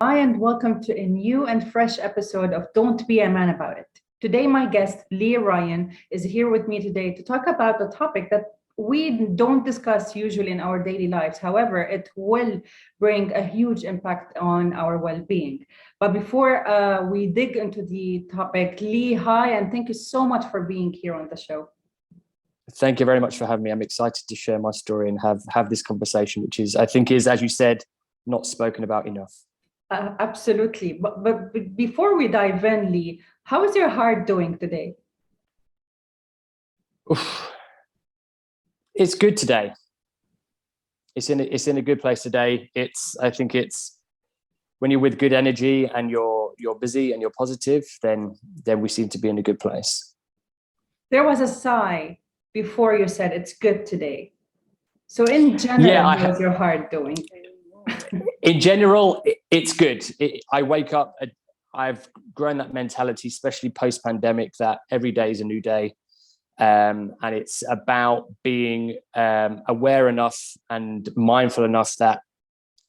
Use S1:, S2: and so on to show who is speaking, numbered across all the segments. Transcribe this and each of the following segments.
S1: Hi, and welcome to a new and fresh episode of Don't Be a Man About It. Today, my guest, Lee Ryan, is here with me today to talk about a topic that we don't discuss usually in our daily lives. However, it will bring a huge impact on our well being. But before we dig into the topic, Lee, hi, and thank you so much for being here on the show.
S2: Thank you very much for having me. I'm excited to share my story and have this conversation, which I think, as you said, not spoken about enough.
S1: Absolutely. But before we dive in, Lee, how is your heart doing today?
S2: Oof. It's good today. It's in a good place today. I think it's when you're with good energy and you're busy and you're positive, then we seem to be in a good place.
S1: There was a sigh before you said it's good today. So in general, how's your heart doing?
S2: In general, it's good. I wake up, I've grown that mentality, especially post-pandemic, that every day is a new day. And it's about being aware enough and mindful enough that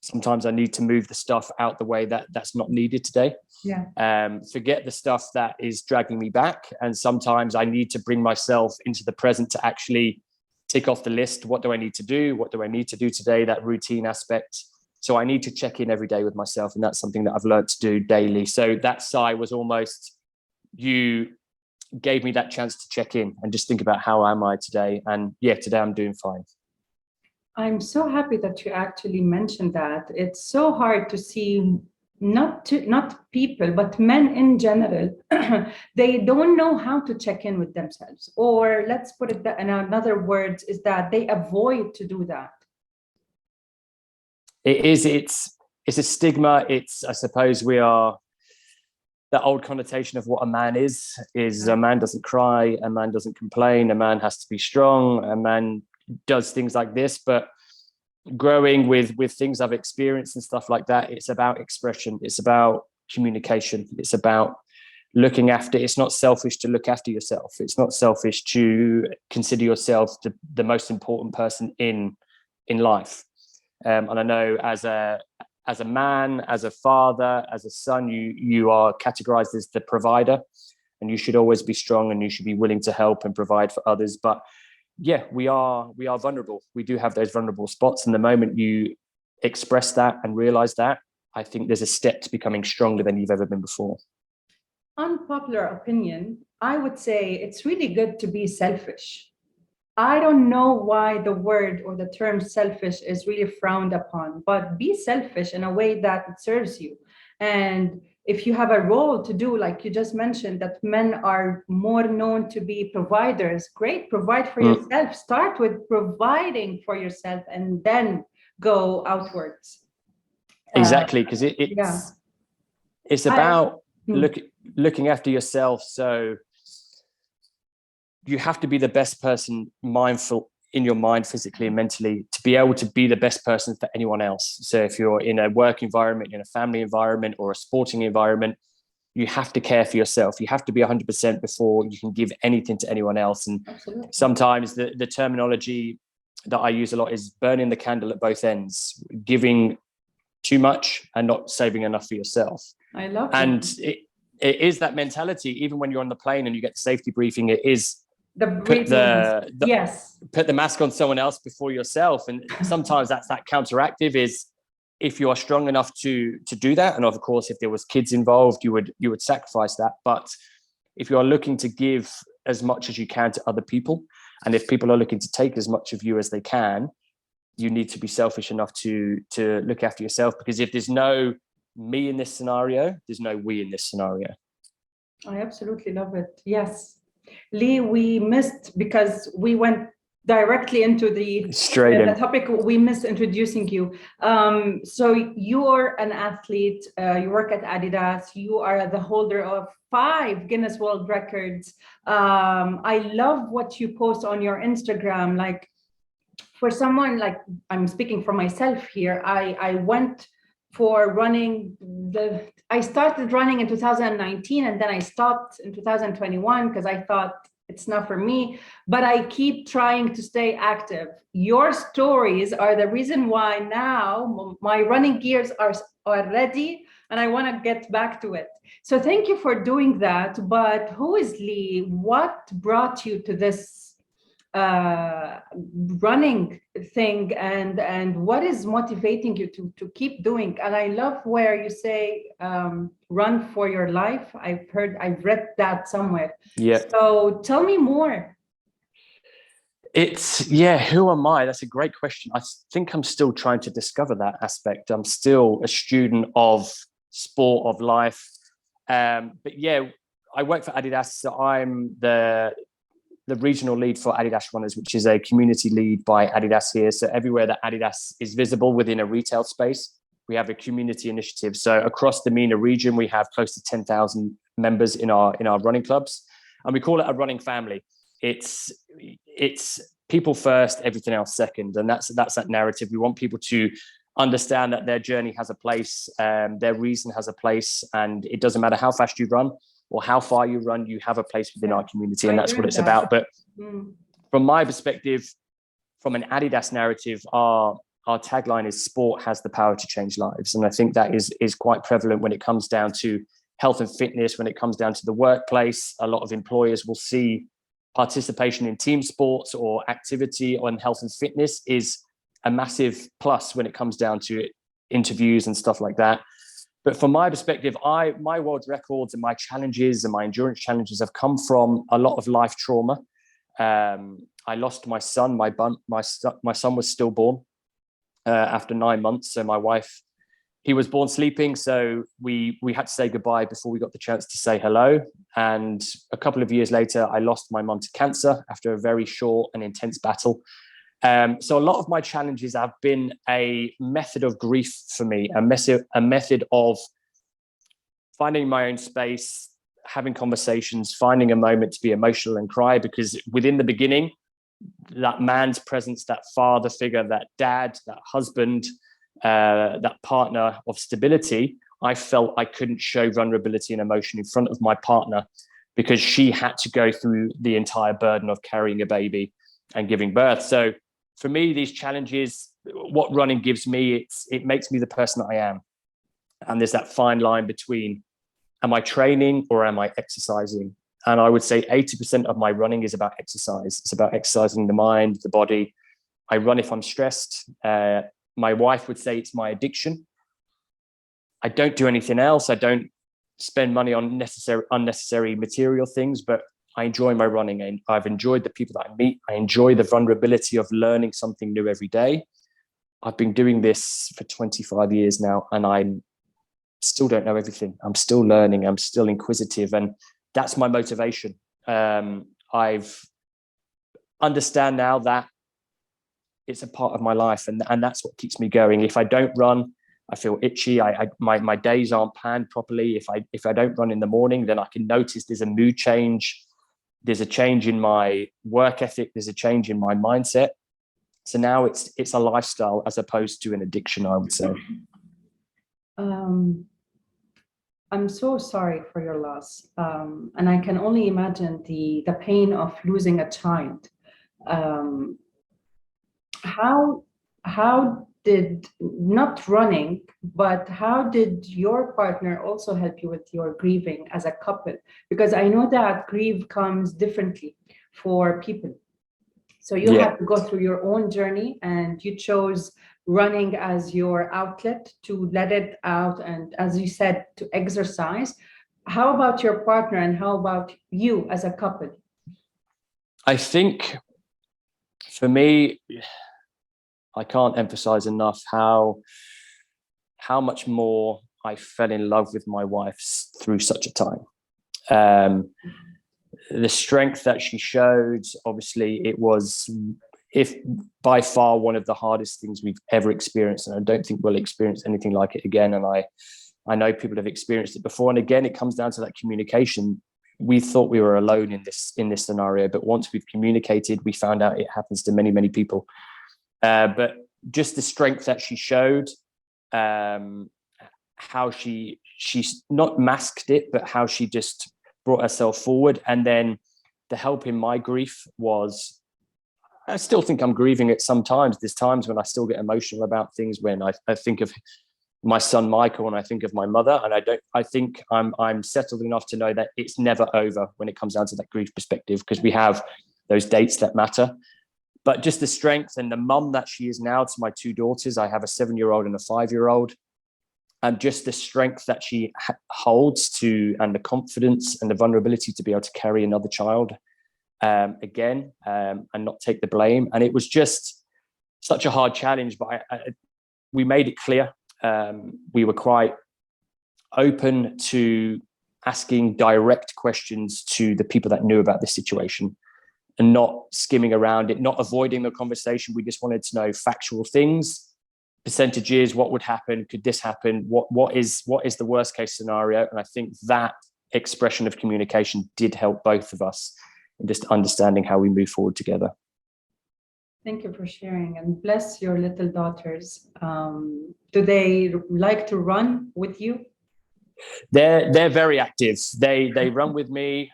S2: sometimes I need to move the stuff out the way that's not needed today.
S1: Yeah.
S2: Forget the stuff that is dragging me back. And sometimes I need to bring myself into the present to actually tick off the list. What do I need to do? What do I need to do today? That routine aspect. So I need to check in every day with myself. And that's something that I've learned to do daily. So that sigh was almost, you gave me that chance to check in and just think about how am I today? And yeah, today I'm doing fine.
S1: I'm so happy that you actually mentioned that. It's so hard to see not people, but men in general. They don't know how to check in with themselves. Or let's put it in another words, is that they avoid to do that.
S2: It's a stigma. I suppose we are, that old connotation of what a man is a man doesn't cry, a man doesn't complain, a man has to be strong, a man does things like this. But growing with things I've experienced and stuff like that, it's about expression, it's about communication, it's about looking after. It's not selfish to look after yourself. It's not selfish to consider yourself the most important person in life. And I know as a man, as a father, as a son, you are categorized as the provider, and you should always be strong and you should be willing to help and provide for others. But yeah, we are vulnerable. We do have those vulnerable spots. And the moment you express that and realize that, I think there's a step to becoming stronger than you've ever been before.
S1: Unpopular opinion, I would say it's really good to be selfish. I don't know why the word or the term selfish is really frowned upon, but be selfish in a way that serves you. And if you have a role to do, like you just mentioned, that men are more known to be providers, great, provide for yourself. Start with providing for yourself and then go outwards.
S2: Exactly, because it's about looking after yourself. So you have to be the best person, mindful in your mind, physically and mentally, to be able to be the best person for anyone else. So if you're in a work environment, in a family environment or a sporting environment, you have to care for yourself. You have to be 100% before you can give anything to anyone else. And
S1: Absolutely.
S2: Sometimes the terminology that I use a lot is burning the candle at both ends, giving too much and not saving enough for yourself.
S1: I love
S2: and it is that mentality. Even when you're on the plane and you get the safety briefing, it is put the mask on someone else before yourself. And sometimes that's that counteractive, is if you are strong enough to do that. And of course, if there was kids involved, you would sacrifice that. But if you are looking to give as much as you can to other people, and if people are looking to take as much of you as they can, you need to be selfish enough to look after yourself. Because if there's no me in this scenario, there's no we in this scenario.
S1: I absolutely love it. Yes. Lee, we missed, because we went directly into the topic, we missed introducing you. So you're an athlete, you work at Adidas, you are the holder of 5 Guinness World Records. I love what you post on your Instagram. Like, for someone, like, I'm speaking for myself here, I went for running. I started running in 2019 and then I stopped in 2021 because I thought it's not for me, but I keep trying to stay active. Your stories are the reason why now my running gears are ready and I want to get back to it. So thank you for doing that. But who is Lee? What brought you to this running thing, and what is motivating you to keep doing? And I love where you say run for your life. I've read that somewhere.
S2: Yeah.
S1: So tell me more.
S2: Who am I? That's a great question. I think I'm still trying to discover that aspect. I'm still a student of sport, of life. But yeah, I work for Adidas, so I'm the regional lead for Adidas Runners, which is a community lead by Adidas here. So everywhere that Adidas is visible within a retail space, we have a community initiative. So across the MENA region, we have close to 10,000 members in our running clubs, and we call it a running family. It's people first, everything else second, and that's that narrative. We want people to understand that their journey has a place, their reason has a place, and it doesn't matter how fast you run or how far you run, you have a place within our community, and that's what it's about. But from my perspective, from an Adidas narrative, our tagline is sport has the power to change lives. And I think that is quite prevalent when it comes down to health and fitness, when it comes down to the workplace. A lot of employers will see participation in team sports or activity on health and fitness is a massive plus when it comes down to interviews and stuff like that. But from my perspective, my world records and my challenges and my endurance challenges have come from a lot of life trauma. I lost my son. My son was stillborn after 9 months. So my wife, he was born sleeping. So we had to say goodbye before we got the chance to say hello. And a couple of years later, I lost my mum to cancer after a very short and intense battle. So a lot of my challenges have been a method of grief for me, a method of finding my own space, having conversations, finding a moment to be emotional and cry, because within the beginning, that man's presence, that father figure, that dad, that husband, that partner of stability, I felt I couldn't show vulnerability and emotion in front of my partner because she had to go through the entire burden of carrying a baby and giving birth. So for me, these challenges, what running gives me, it makes me the person that I am. And there's that fine line between, am I training or am I exercising? And I would say 80% of my running is about exercise. It's about exercising the mind, the body. I run if I'm stressed. My wife would say it's my addiction. I don't do anything else. I don't spend money on unnecessary material things, but I enjoy my running, and I've enjoyed the people that I meet. I enjoy the vulnerability of learning something new every day. I've been doing this for 25 years now, and I still don't know everything. I'm still learning. I'm still inquisitive, and that's my motivation. I've understand now that it's a part of my life, and that's what keeps me going. If I don't run, I feel itchy. My days aren't planned properly. If I don't run in the morning, then I can notice there's a mood change. There's a change in my work ethic. There's a change in my mindset. So now it's a lifestyle as opposed to an addiction, I would say.
S1: I'm so sorry for your loss. And I can only imagine the pain of losing a child. How did, not running, but how did your partner also help you with your grieving as a couple? Because I know that grief comes differently for people. So you have to go through your own journey, and you chose running as your outlet to let it out, and as you said, to exercise. How about your partner, and how about you as a couple?
S2: I think for me, I can't emphasize enough how much more I fell in love with my wife through such a time. The strength that she showed, obviously, it was, if by far, one of the hardest things we've ever experienced, and I don't think we'll experience anything like it again. And I know people have experienced it before. And again, it comes down to that communication. We thought we were alone in this scenario, but once we've communicated, we found out it happens to many, many people. But just the strength that she showed, how she's not masked it, but how she just brought herself forward. And then the help in my grief was, I still think I'm grieving at some times. There's times when I still get emotional about things, when I think of my son Michael and I think of my mother, and I think I'm settled enough to know that it's never over when it comes down to that grief perspective, because we have those dates that matter. But just the strength and the mum that she is now to my two daughters, I have a 7-year-old and a 5-year-old, and just the strength that she holds to, and the confidence and the vulnerability to be able to carry another child again, and not take the blame. And it was just such a hard challenge, but we made it clear. We were quite open to asking direct questions to the people that knew about this situation, and not skimming around it, not avoiding the conversation. We just wanted to know factual things, percentages, what would happen, could this happen, what is the worst case scenario. And I think that expression of communication did help both of us in just understanding how we move forward together.
S1: Thank you for sharing, and bless your little daughters. Do they like to run with you?
S2: They're very active. They run with me.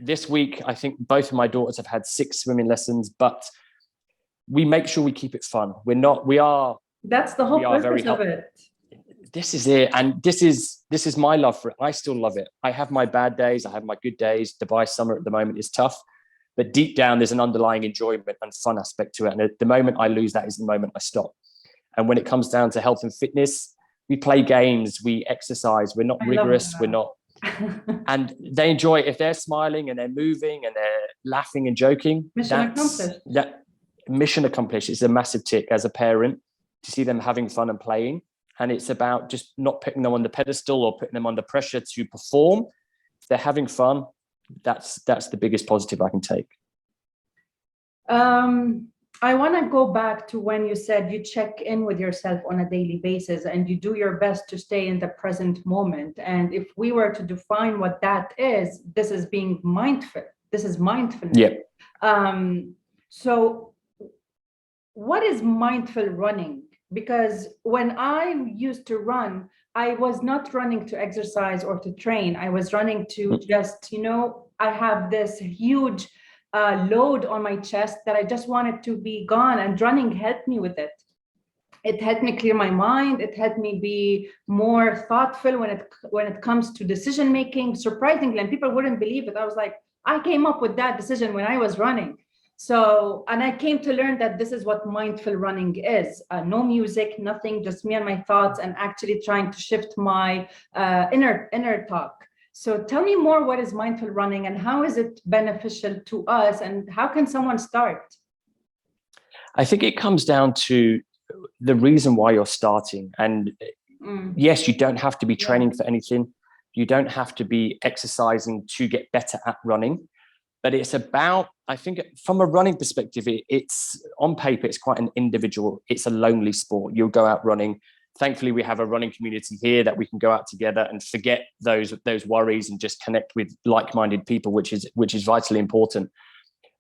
S2: This week, I think both of my daughters have had 6 swimming lessons, but we make sure we keep it fun.
S1: That's the whole purpose of it.
S2: This is it. And this is my love for it. I still love it. I have my bad days. I have my good days. Dubai summer at the moment is tough, but deep down, there's an underlying enjoyment and fun aspect to it. And at the moment I lose that is the moment I stop. And when it comes down to health and fitness, we play games, we exercise, we're not rigorous, we're not. And they enjoy it. If they're smiling and they're moving and they're laughing and joking,
S1: mission accomplished.
S2: Mission accomplished. It's a massive tick as a parent to see them having fun and playing. And it's about just not putting them on the pedestal or putting them under pressure to perform. If they're having fun, that's the biggest positive I can take.
S1: I want to go back to when you said you check in with yourself on a daily basis and you do your best to stay in the present moment. And if we were to define what that is, this is being mindful. This is mindfulness.
S2: Yeah.
S1: So what is mindful running? Because when I used to run, I was not running to exercise or to train. I was running to just, I have this huge load on my chest that I just wanted to be gone, and running helped me with it. It helped me clear my mind. It helped me be more thoughtful when it comes to decision making. Surprisingly, and people wouldn't believe it, I was like, I came up with that decision when I was running. So, and I came to learn that this is what mindful running is. No music, nothing, just me and my thoughts, and actually trying to shift my inner talk. So tell me more, what is mindful running and how is it beneficial to us, and how can someone start?
S2: I think it comes down to the reason why you're starting. And yes, you don't have to be training for anything. You don't have to be exercising to get better at running. But it's about, I think from a running perspective, it's on paper, it's quite an individual, it's a lonely sport. You'll go out running. Thankfully, we have a running community here that we can go out together and forget those worries and just connect with like-minded people, which is vitally important.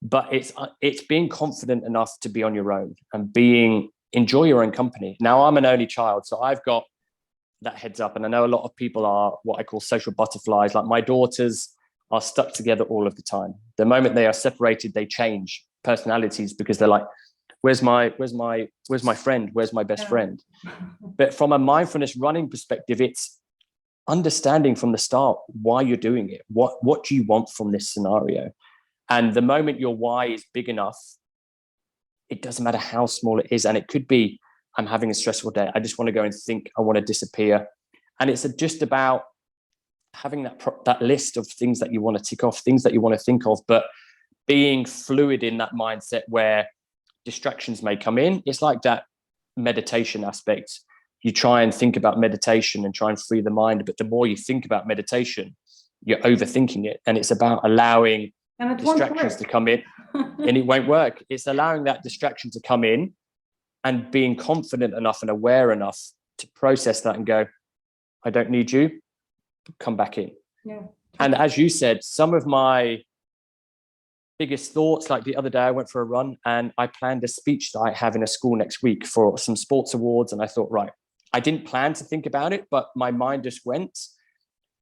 S2: But it's being confident enough to be on your own and enjoy your own company. Now, I'm an only child, so I've got that heads up. And I know a lot of people are what I call social butterflies. Like my daughters are stuck together all of the time. The moment they are separated, they change personalities because they're like, where's my friend? Where's my best friend? But from a mindfulness running perspective, it's understanding from the start why you're doing it. What do you want from this scenario? And the moment your why is big enough, it doesn't matter how small it is. And it could be, I'm having a stressful day. I just want to go and think, I want to disappear. And it's just about having that list of things that you want to tick off, things that you want to think of, but being fluid in that mindset where distractions may come in. It's like that meditation aspect. You try and think about meditation and try and free the mind, but the more you think about meditation, you're overthinking it. And it's about allowing distractions to come in and it won't work. It's allowing that distraction to come in and being confident enough and aware enough to process that and go, I don't need you, come back in.
S1: Yeah.
S2: And as you said, some of my biggest thoughts, like the other day I went for a run and I planned a speech that I have in a school next week for some sports awards. And I thought, right, I didn't plan to think about it, but my mind just went.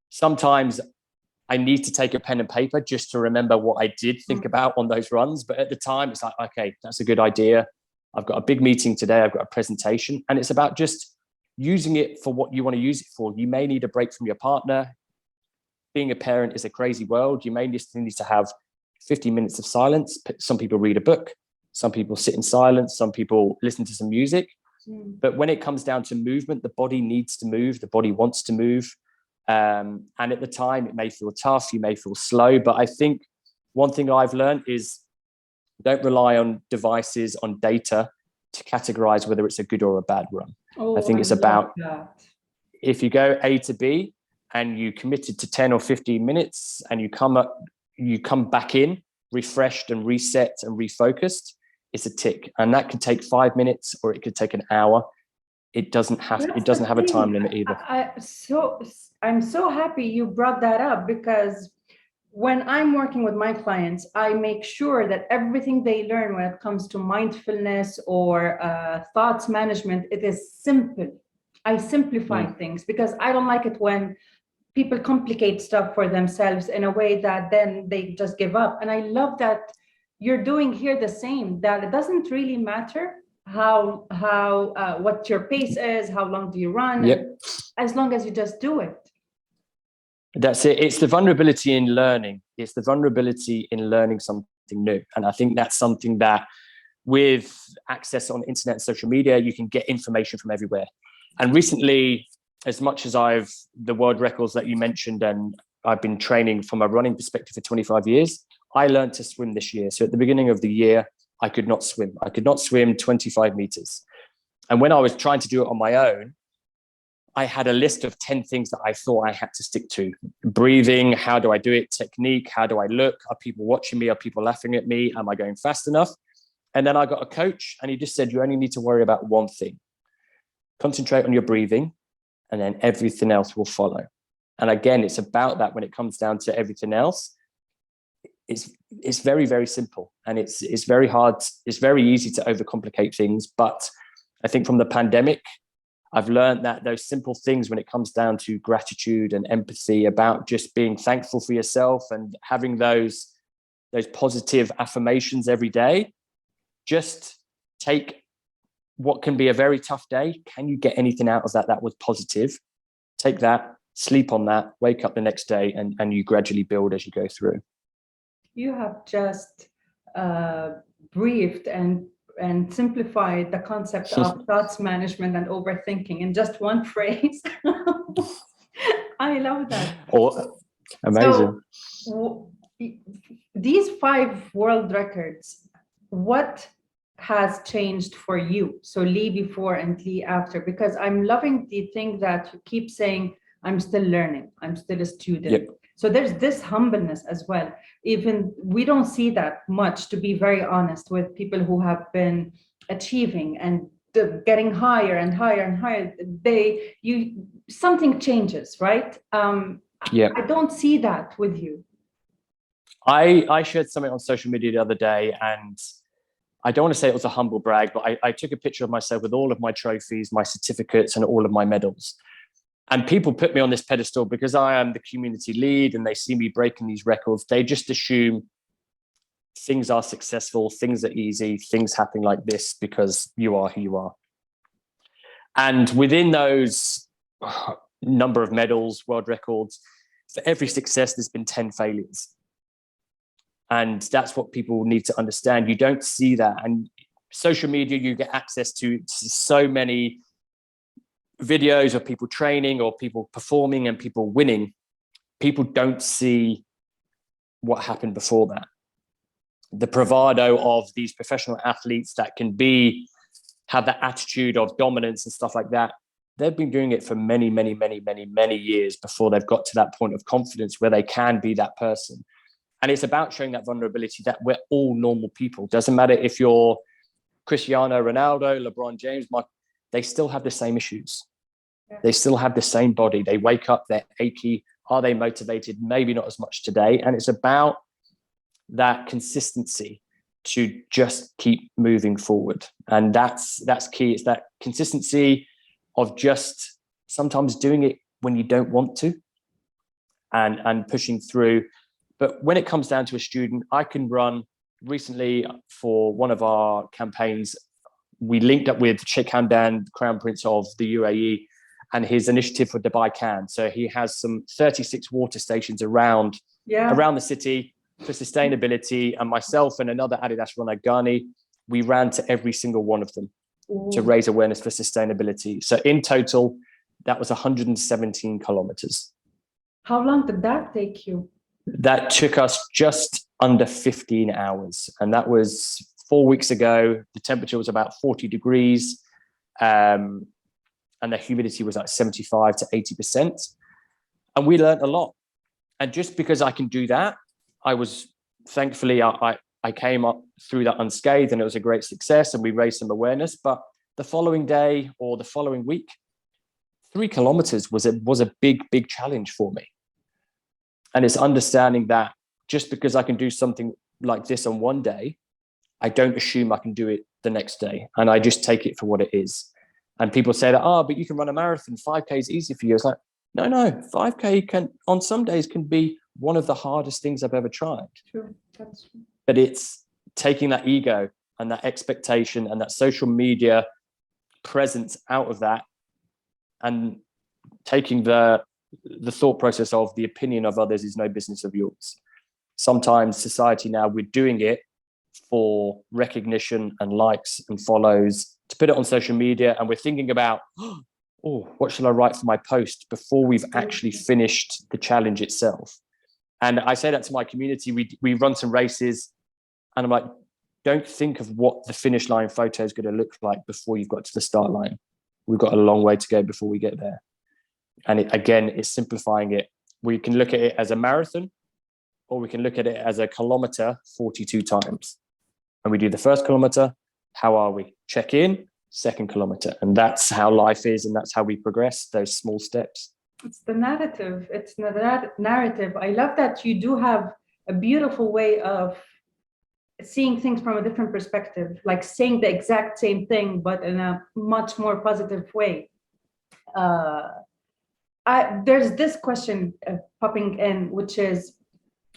S2: Sometimes I need to take a pen and paper just to remember what I did think about on those runs. But at the time it's like, okay, that's a good idea. I've got a big meeting today. I've got a presentation, and it's about just using it for what you want to use it for. You may need a break from your partner. Being a parent is a crazy world. You may need to have 50 minutes of silence. Some people read a book. Some people sit in silence. Some people listen to some music. But when it comes down to movement, the body needs to move. The body wants to move. And at the time, it may feel tough. You may feel slow. But I think one thing I've learned is don't rely on devices, on data to categorize whether it's a good or a bad run. I think it's about if you go A to B and you committed to 10 or 15 minutes and you come back in refreshed and reset and refocused, it's a tick. And that could take 5 minutes or it could take an hour. It doesn't have a time limit either.
S1: I'm so happy you brought that up, because when I'm working with my clients, I make sure that everything they learn when it comes to mindfulness or thoughts management, it is simple. I simplify things, because I don't like it when people complicate stuff for themselves in a way that then they just give up. And I love that you're doing here the same, that it doesn't really matter what your pace is, how long do you run, as long as you just do it.
S2: That's it. It's the vulnerability in learning. It's the vulnerability in learning something new. And I think that's something that with access on internet and social media, you can get information from everywhere. And recently, as much as the world records that you mentioned, and I've been training from a running perspective for 25 years, I learned to swim this year. So at the beginning of the year, I could not swim. I could not swim 25 meters. And when I was trying to do it on my own, I had a list of 10 things that I thought I had to stick to. Breathing, how do I do it? Technique, how do I look? Are people watching me? Are people laughing at me? Am I going fast enough? And then I got a coach and he just said, you only need to worry about one thing. Concentrate on your breathing and then everything else will follow. And again, it's about that when it comes down to everything else. It's very, very simple, and it's very hard. It's very easy to overcomplicate things. But I think from the pandemic, I've learned that those simple things, when it comes down to gratitude and empathy, about just being thankful for yourself and having those positive affirmations every day, just take what can be a very tough day. Can you get anything out of that was positive? Take that, sleep on that, wake up the next day, and you gradually build as you go through.
S1: You have just briefed and simplified the concept of thoughts management and overthinking in just one phrase. I love that.
S2: Oh, amazing.
S1: So, these 5 world records, what has changed for you? So Lee before and Lee after, because I'm loving the thing that you keep saying, I'm still learning, I'm still a student.
S2: Yep.
S1: So there's this humbleness as well. Even we don't see that much, to be very honest, with people who have been achieving and getting higher and higher and higher. Something changes, right? I don't see that with you.
S2: I shared something on social media the other day, and I don't want to say it was a humble brag, but I took a picture of myself with all of my trophies, my certificates, and all of my medals. And people put me on this pedestal because I am the community lead and they see me breaking these records. They just assume things are successful, things are easy, things happen like this because you are who you are. And within those number of medals, world records, for every success, there's been 10 failures. And that's what people need to understand. You don't see that. And social media, you get access to so many videos of people training or people performing and people winning. People don't see what happened before that. The bravado of these professional athletes that can have that attitude of dominance and stuff like that. They've been doing it for many, many, many, many, many years before they've got to that point of confidence where they can be that person. And it's about showing that vulnerability that we're all normal people. Doesn't matter if you're Cristiano Ronaldo, LeBron James, they still have the same issues. Yeah. They still have the same body. They wake up, they're achy. Are they motivated? Maybe not as much today. And it's about that consistency to just keep moving forward. And that's key. It's that consistency of just sometimes doing it when you don't want to and pushing through. But when it comes down to a student, I can run recently for one of our campaigns, we linked up with Sheikh Hamdan, Crown Prince of the UAE, and his initiative for Dubai Can. So he has some 36 water stations around the city for sustainability. And myself and another Adidas runner, Ghani, we ran to every single one of them to raise awareness for sustainability. So in total, that was 117 kilometers.
S1: How long did that take you?
S2: That took us just under 15 hours. And that was 4 weeks ago. The temperature was about 40 degrees. And the humidity was like 75 to 80%. And we learned a lot. And just because I can do that, thankfully, I came up through that unscathed, and it was a great success, and we raised some awareness. But the following day or the following week, 3 kilometers was a big challenge for me. And it's understanding that just because I can do something like this on one day, I don't assume I can do it the next day. And I just take it for what it is. And people say that, but you can run a marathon, 5K is easy for you. It's like, no, 5K can, on some days, can be one of the hardest things I've ever tried.
S1: True. That's true.
S2: But it's taking that ego and that expectation and that social media presence out of that, and taking the thought process of the opinion of others is no business of yours. Sometimes society now, we're doing it for recognition and likes and follows, to put it on social media, and we're thinking about, what shall I write for my post before we've actually finished the challenge itself. And I say that to my community. We run some races, and I'm like, don't think of what the finish line photo is going to look like before you've got to the start line. We've got a long way to go before we get there. And it's simplifying it. We can look at it as a marathon, or we can look at it as a kilometer 42 times. And we do the first kilometer. How are we? Check in, second kilometer. And that's how life is. And that's how we progress, those small steps.
S1: It's the narrative. It's the narrative. I love that you do have a beautiful way of seeing things from a different perspective, like saying the exact same thing, but in a much more positive way. There's this question popping in, which is,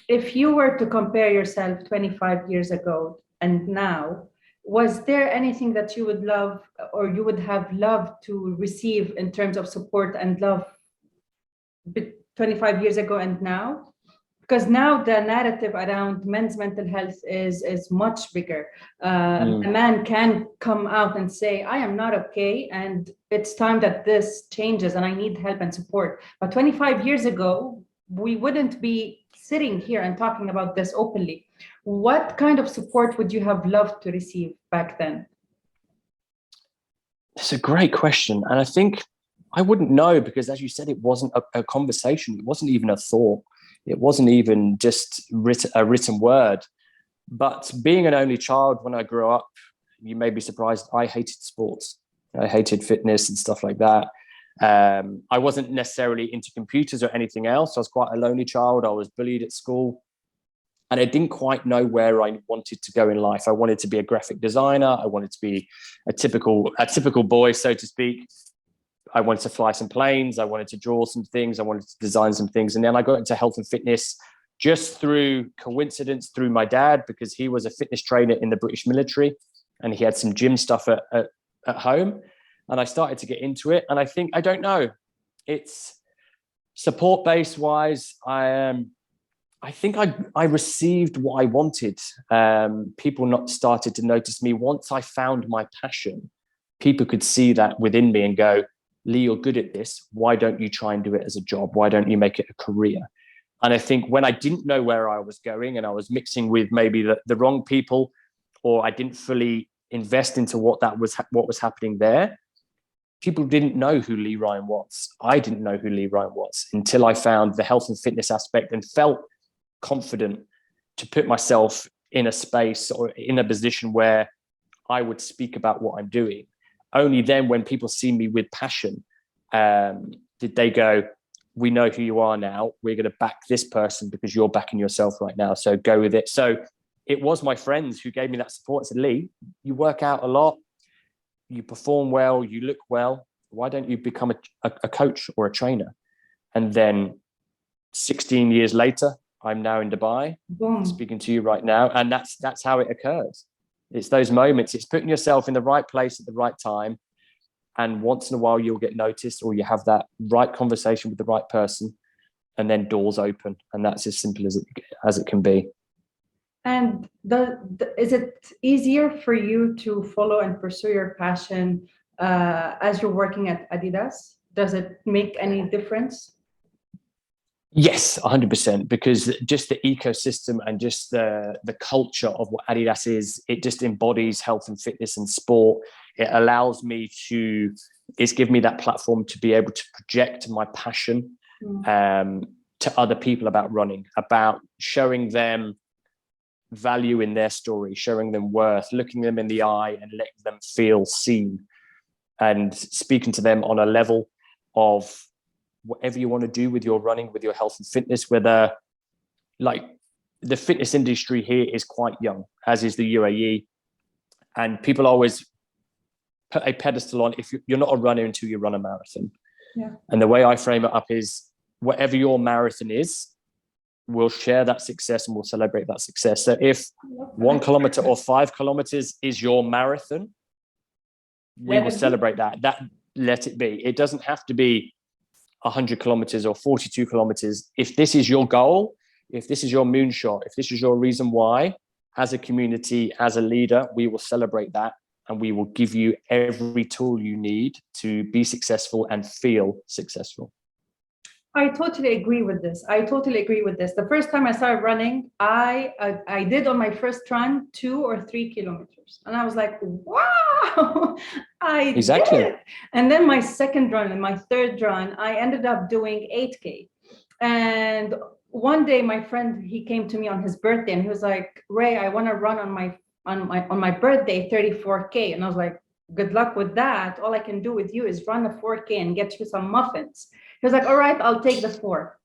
S1: if you were to compare yourself 25 years ago and now, was there anything that you would love, or you would have loved to receive in terms of support and love 25 years ago and now? Because now the narrative around men's mental health is much bigger. A man can come out and say, I am not okay, and it's time that this changes, and I need help and support. But 25 years ago, we wouldn't be sitting here and talking about this openly. What kind of support would you have loved to receive back then?
S2: It's a great question. And I think I wouldn't know, because as you said, it wasn't a conversation. It wasn't even a thought. It wasn't even just a written word. But being an only child, when I grew up, you may be surprised, I hated sports. I hated fitness and stuff like that. I wasn't necessarily into computers or anything else. I was quite a lonely child. I was bullied at school. And I didn't quite know where I wanted to go in life. I wanted to be a graphic designer. I wanted to be a typical boy, so to speak. I wanted to fly some planes. I wanted to draw some things. I wanted to design some things. And then I got into health and fitness just through coincidence, through my dad, because he was a fitness trainer in the British military, and he had some gym stuff at home. And I started to get into it. And I think, I don't know, it's support-based wise. I think I received what I wanted. People started to notice me. Once I found my passion, people could see that within me and go, Lee, you're good at this. Why don't you try and do it as a job? Why don't you make it a career? And I think when I didn't know where I was going, and I was mixing with maybe the wrong people, or I didn't fully invest into what was happening there, people didn't know who Lee Ryan was. I didn't know who Lee Ryan was until I found the health and fitness aspect and felt confident to put myself in a space or in a position where I would speak about what I'm doing. Only then, when people see me with passion, did they go, we know who you are now. We're going to back this person because you're backing yourself right now. So go with it. So it was my friends who gave me that support and said, Lee, you work out a lot. You perform well. You look well. Why don't you become a coach or a trainer? And then 16 years later, I'm now in Dubai, speaking to you right now. And that's how it occurs. It's those moments. It's putting yourself in the right place at the right time. And once in a while, you'll get noticed, or you have that right conversation with the right person, and then doors open. And that's as simple as it can be.
S1: And is it easier for you to follow and pursue your passion as you're working at Adidas? Does it make any difference?
S2: Yes, 100%, because just the ecosystem and just the culture of what Adidas is, it just embodies health and fitness and sport. It allows me it's given me that platform to be able to project my passion to other people about running, about showing them value in their story, showing them worth, looking them in the eye and letting them feel seen, and speaking to them on a level of whatever you want to do with your running, with your health and fitness, whether like the fitness industry here is quite young, as is the UAE. And people always put a pedestal on if you're not a runner until you run a marathon.
S1: Yeah.
S2: And the way I frame it up is whatever your marathon is, we'll share that success and we'll celebrate that success. So if 1 kilometer or 5 kilometers is your marathon, we will celebrate that. Let it be. It doesn't have to be 100 kilometers or 42 kilometers. If this is your goal, if this is your moonshot, if this is your reason why, as a community, as a leader, we will celebrate that, and we will give you every tool you need to be successful and feel successful.
S1: I totally agree with this. The first time I started running, I did on my first run 2 or 3 kilometers. And I was like, wow, I did it. And then my second run and my third run, I ended up doing 8K. And one day my friend, he came to me on his birthday and he was like, Ray, I want to run on my birthday 34K. And I was like, good luck with that. All I can do with you is run a 4K and get you some muffins. He was like, all right, I'll take the 4.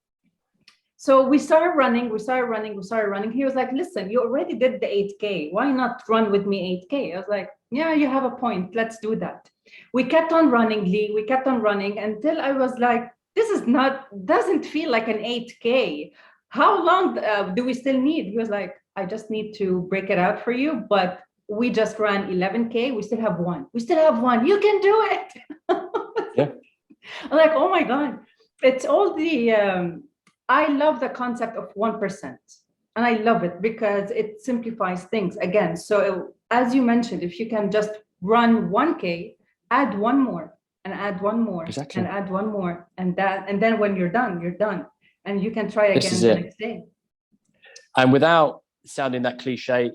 S1: So we started running. He was like, listen, you already did the 8K. Why not run with me 8K? I was like, yeah, you have a point. Let's do that. We kept on running, Lee. We kept on running until I was like, doesn't feel like an 8K. How long do we still need? He was like, I just need to break it out for you. But we just ran 11K. We still have one. You can do it.
S2: Yeah.
S1: I'm like, oh my God. It's all the, I love the concept of 1%. And I love it because it simplifies things again. So as you mentioned, if you can just run 1K, add one more and add one more and add one more and then when you're done, and you can try again the next day.
S2: And without sounding that cliche,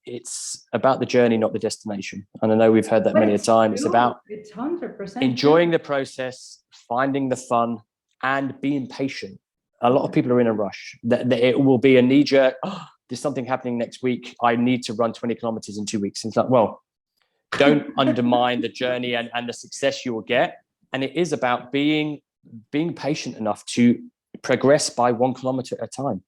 S2: it's about the journey, not the destination. And I know we've heard that many a time. It's about
S1: 100%
S2: enjoying the process, finding the fun, and being patient. A lot of people are in a rush. It will be a knee-jerk, there's something happening next week. I need to run 20 kilometers in 2 weeks. And it's like, well, don't undermine the journey and the success you will get. And it is about being patient enough to progress by 1 kilometer at a time.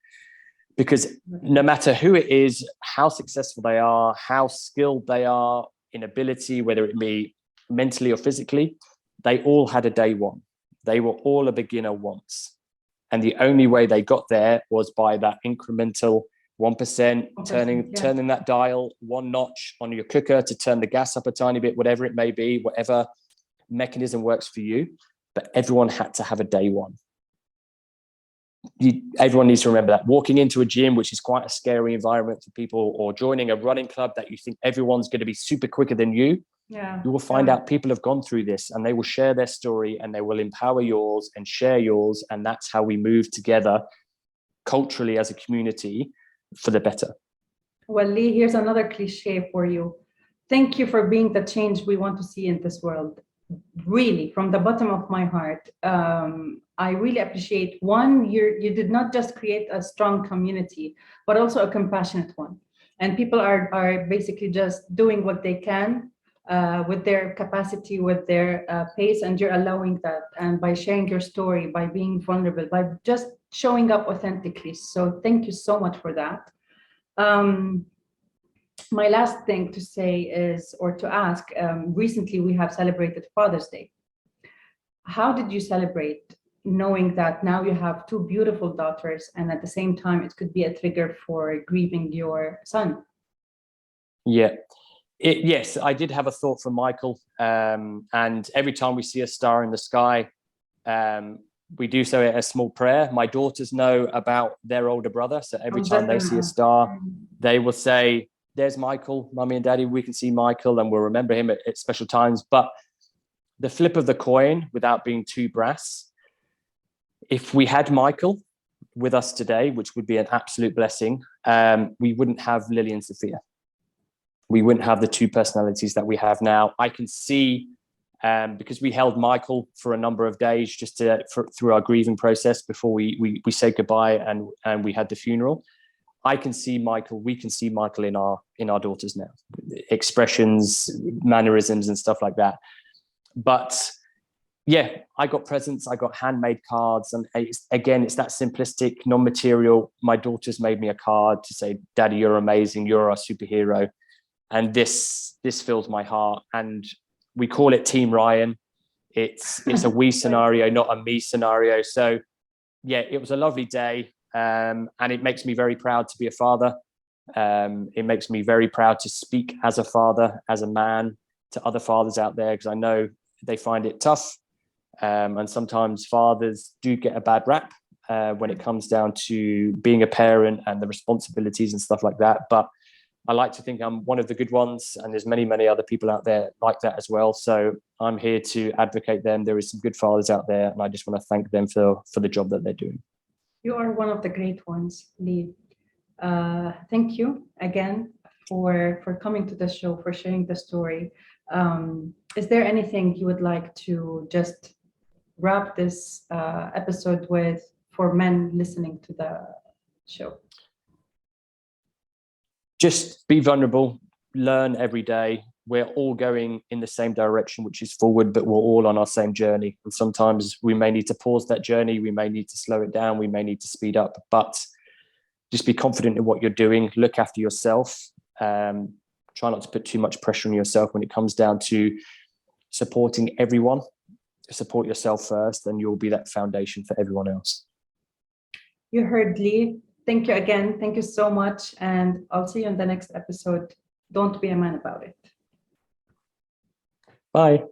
S2: Because no matter who it is, how successful they are, how skilled they are in ability, whether it be mentally or physically, they all had a day one. They were all a beginner once. And the only way they got there was by that incremental 1%, turning that dial 1 notch on your cooker to turn the gas up a tiny bit, whatever it may be, whatever mechanism works for you. But everyone had to have a day one. Everyone needs to remember that. Walking into a gym, which is quite a scary environment for people, or joining a running club that you think everyone's going to be super quicker than you, you will find out people have gone through this and they will share their story and they will empower yours and share yours. And that's how we move together culturally as a community for the better.
S1: Well, Lee, here's another cliche for you. Thank you for being the change we want to see in this world. Really, from the bottom of my heart, I really appreciate, one, you did not just create a strong community, but also a compassionate one. And people are basically just doing what they can with their capacity, with their pace, and you're allowing that. And by sharing your story, by being vulnerable, by just showing up authentically. So thank you so much for that. My last thing to say is, or to ask, recently we have celebrated Father's Day. How did you celebrate, knowing that now you have 2 beautiful daughters and at the same time it could be a trigger for grieving your son?
S2: Yeah. Yes, I did have a thought from Michael. And every time we see a star in the sky, we do so a small prayer. My daughters know about their older brother. So every time they see a star, they will say, there's Michael, Mummy and Daddy, we can see Michael, and we'll remember him at special times. But the flip of the coin, without being too brass, if we had Michael with us today, which would be an absolute blessing, we wouldn't have Lily and Sophia. We wouldn't have the two personalities that we have now. I can see, because we held Michael for a number of days just through our grieving process before we said goodbye and we had the funeral. I can see Michael. We can see Michael in our daughters now, expressions, mannerisms, and stuff like that. But yeah, I got presents. I got handmade cards, and it's that simplistic, non-material. My daughters made me a card to say, "Daddy, you're amazing. You're our superhero." And this fills my heart. And we call it Team Ryan. It's a we scenario, not a me scenario. So yeah, it was a lovely day. And it makes me very proud to be a father. It makes me very proud to speak as a father, as a man, to other fathers out there, because I know they find it tough. And sometimes fathers do get a bad rap when it comes down to being a parent and the responsibilities and stuff like that. But I like to think I'm one of the good ones, and there's many, many other people out there like that as well. So I'm here to advocate them. There is some good fathers out there, and I just want to thank them for the job that they're doing.
S1: You are one of the great ones, Lee. Thank you again for coming to the show, for sharing the story. Is there anything you would like to just wrap this episode with for men listening to the show?
S2: Just be vulnerable, learn every day. We're all going in the same direction, which is forward, but we're all on our same journey. And sometimes we may need to pause that journey. We may need to slow it down. We may need to speed up, but just be confident in what you're doing. Look after yourself. Try not to put too much pressure on yourself when it comes down to supporting everyone. Support yourself first, and you'll be that foundation for everyone else.
S1: You heard Lee. Thank you again. Thank you so much. And I'll see you in the next episode. Don't be a man about it.
S2: Bye.